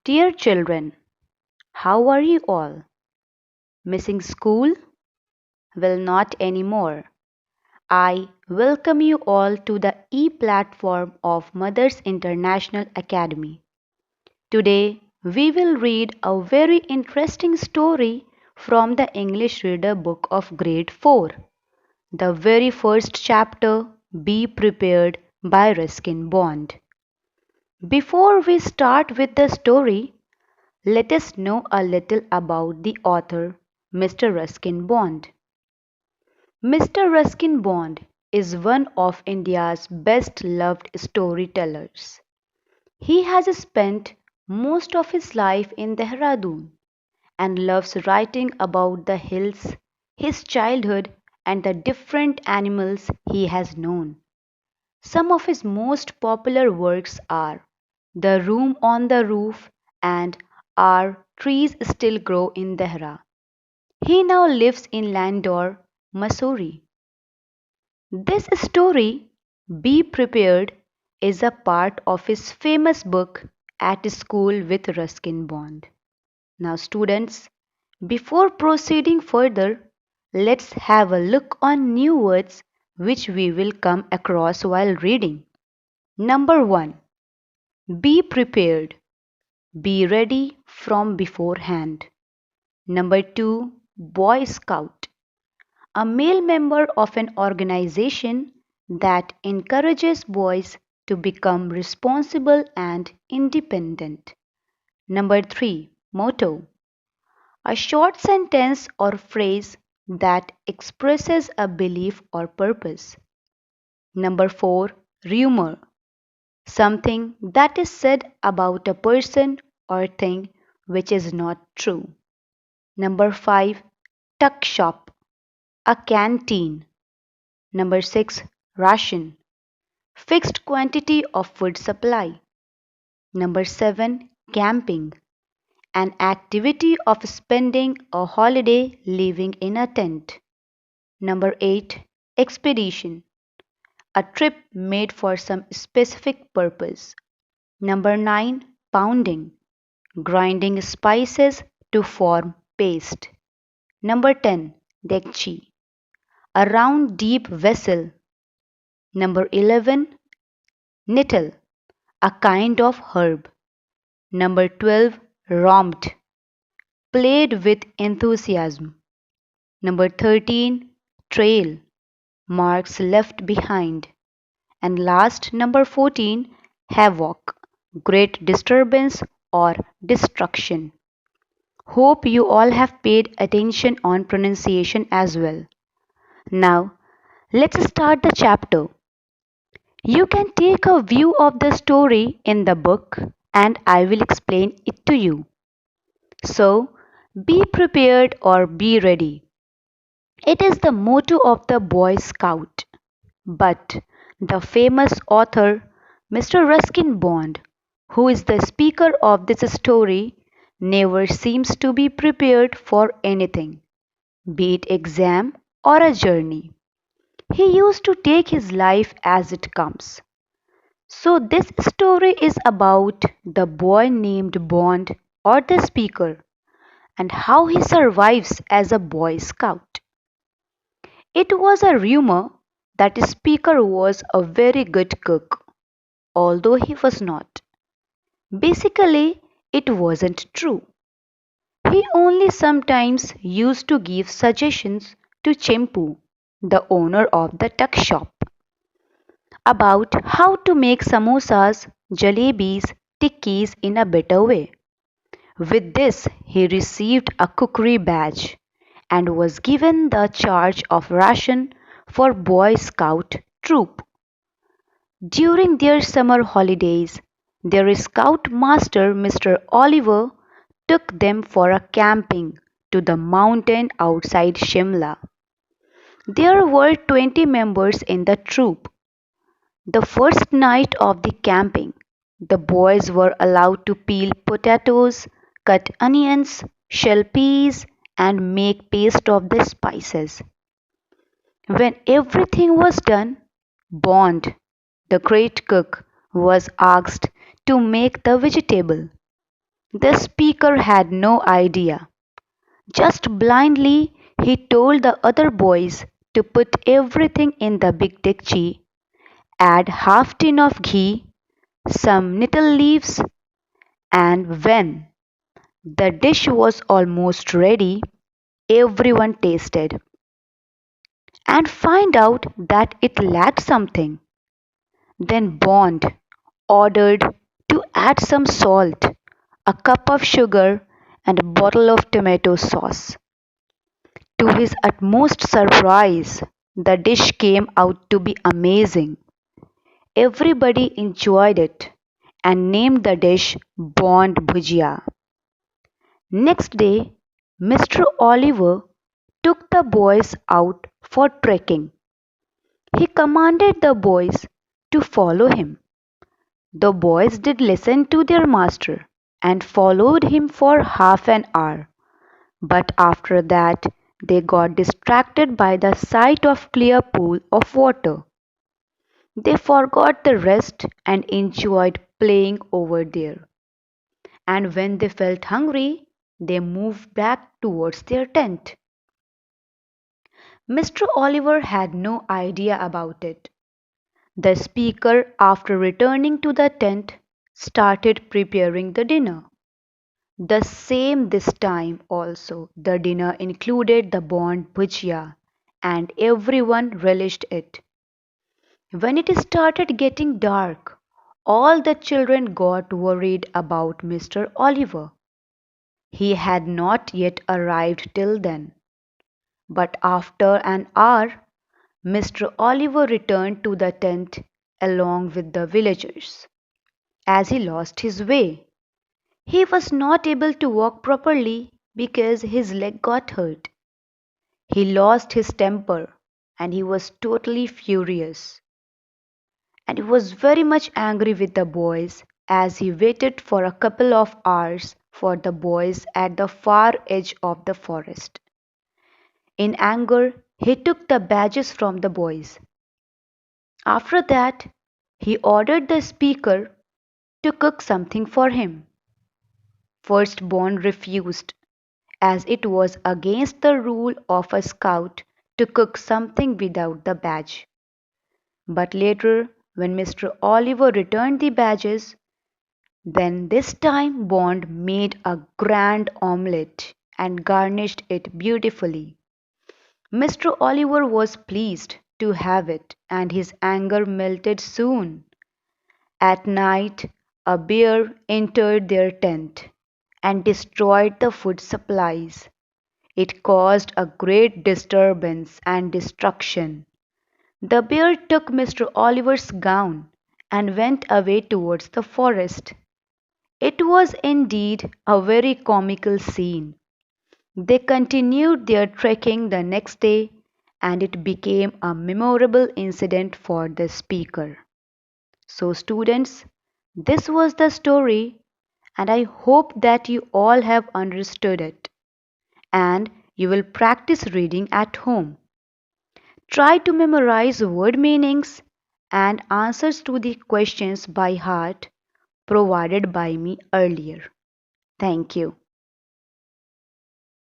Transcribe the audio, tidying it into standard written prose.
Dear children, how are you all? Missing school? Well, not anymore. I welcome you all to the e-platform of Mothers International Academy. Today, we will read a very interesting story from the English Reader Book of Grade 4. The very first chapter, Be Prepared by Ruskin Bond. Before we start with the story, let us know a little about the author, Mr. Ruskin Bond. Mr. Ruskin Bond is one of India's best loved storytellers. He has spent most of his life in Dehradun and loves writing about the hills, his childhood, and the different animals he has known. Some of his most popular works are The Room on the Roof and Our Trees Still Grow in Dehra. He now lives in Landor, Mussoorie. This story, Be Prepared, is a part of his famous book At School with Ruskin Bond. Now, students, before proceeding further, let's have a look on new words which we will come across while reading. Number 1. Be prepared. Be ready from beforehand. Number 2. Boy Scout. A male member of an organization that encourages boys to become responsible and independent. Number 3. Motto. A short sentence or phrase that expresses a belief or purpose. Number 4. Rumor. Something that is said about a person or thing which is not true. Number 5. Tuck shop. A canteen. Number 6. Ration. Fixed quantity of food supply. Number 7. Camping. An activity of spending a holiday living in a tent. Number 8. Expedition. A trip made for some specific purpose. Number 9. Pounding. Grinding spices to form paste. Number 10. Dekchi. A round deep vessel. Number 11. Nettle. A kind of herb. Number 12. Romped. Played with enthusiasm. Number 13. Trail. Marks left behind. And last, number 14. Havoc. Great disturbance or destruction. Hope you all have paid attention on pronunciation as well. Now, let's start the chapter. You can take a view of the story in the book and I will explain it to you. So, be prepared or be ready. It is the motto of the Boy Scout. But the famous author, Mr. Ruskin Bond, who is the speaker of this story, never seems to be prepared for anything, be it exam or a journey. He used to take his life as it comes. So this story is about the boy named Bond or the speaker and how he survives as a Boy Scout. It was a rumor that the speaker was a very good cook, although he was not. Basically, it wasn't true. He only sometimes used to give suggestions to Chempu, the owner of the tuck shop, about how to make samosas, jalebis, tikkis in a better way. With this, he received a cookery badge and was given the charge of ration for Boy Scout troop. During their summer holidays, their scout master Mr. Oliver took them for a camping to the mountain outside Shimla. There were 20 members in the troop. The first night of the camping, the boys were allowed to peel potatoes, cut onions, shell peas, and make paste of the spices. When everything was done, Bond, the great cook, was asked to make the vegetable. The speaker had no idea. Just blindly, he told the other boys to put everything in the big dekchi, add half tin of ghee, some nettle leaves, and when the dish was almost ready, everyone tasted and find out that it lacked something. Then Bond ordered to add some salt, a cup of sugar, and a bottle of tomato sauce. To his utmost surprise, the dish came out to be amazing. Everybody enjoyed it and named the dish Bond Bhujia. Next day, Mr. Oliver took the boys out for trekking. He commanded the boys to follow him. The boys did listen to their master and followed him for half an hour, but after that they got distracted by the sight of clear pool of water. They forgot the rest and enjoyed playing over there. And when they felt hungry, they moved back towards their tent. Mr. Oliver had no idea about it. The speaker, after returning to the tent, started preparing the dinner. The same this time also. The dinner included the Bond bhujia, and everyone relished it. When it started getting dark, all the children got worried about Mr. Oliver. He had not yet arrived till then. But after an hour, Mr. Oliver returned to the tent along with the villagers. As he lost his way, he was not able to walk properly because his leg got hurt. He lost his temper and he was totally furious. And he was very much angry with the boys as he waited for a couple of hours for the boys at the far edge of the forest. In anger, he took the badges from the boys. After that, he ordered the speaker to cook something for him. Firstborn refused, as it was against the rule of a scout to cook something without the badge. But later, when Mr. Oliver returned the badges, then this time Bond made a grand omelette and garnished it beautifully. Mr. Oliver was pleased to have it, and his anger melted soon. At night, a bear entered their tent and destroyed the food supplies. It caused a great disturbance and destruction. The bear took Mr. Oliver's gown and went away towards the forest. It was indeed a very comical scene. They continued their trekking the next day, and it became a memorable incident for the speaker. So, students, this was the story, and I hope that you all have understood it and you will practice reading at home. Try to memorize word meanings and answers to the questions by heart provided by me earlier. Thank you.